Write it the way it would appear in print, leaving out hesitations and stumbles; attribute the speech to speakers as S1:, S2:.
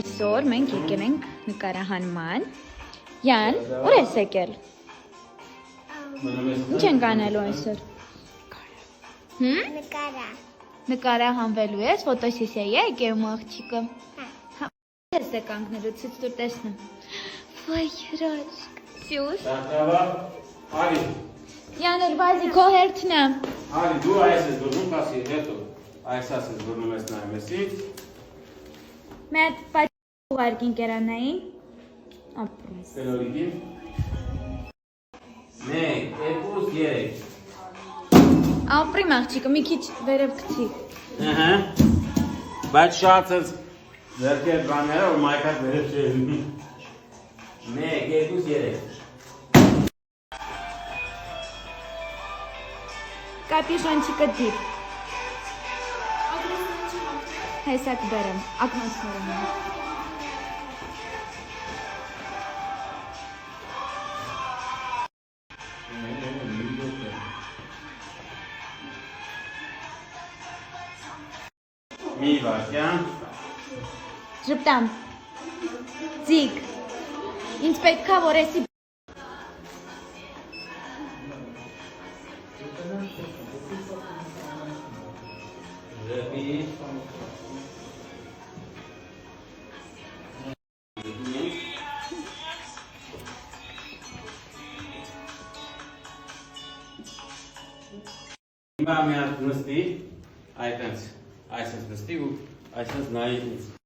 S1: Այսօր մենք եկել ենք նկարահանման։ Յան, ուր ես եկել։ Ինչ ենք անելու այսօր։ Նկարահանվելու ես, ֆոտոսեսիայի է եկել աղջիկը։ Հա, ես է կանգնելու, ցույց տուր տեսնեմ։ Վայ, հրաշք։ Սյուս։
S2: Արի։
S1: Յան, վազի քո հերթն է։
S2: Արի, դու այս ես դուրնում, կասի հետո։ Այս ասես դուրնում ես նայում եսի։
S1: Մեծ բայց ուղարկին կերանային։ Ապրես։
S2: Սելորիգին։ Մեկ, երկուս, երեք։
S1: Ապրիմ աղջիկը, մի քիչ վերև գցի։
S2: Բայց շատ ես ձերքեր բաները, որ մայքատ վերև չեն։ Մեկ, երկուս, երեք։
S1: Կապյուշոնչիկը դիպ։ Հեսակ բերեմ, ակնոցներում։
S2: Մի վարկյան։
S1: Ժպտամ, ձիգ, ինձ պետք է որ եսի
S2: Ժպի։ Հիմա մի հատ նստի, այտենց նստի ու այսպես նայի ինձ։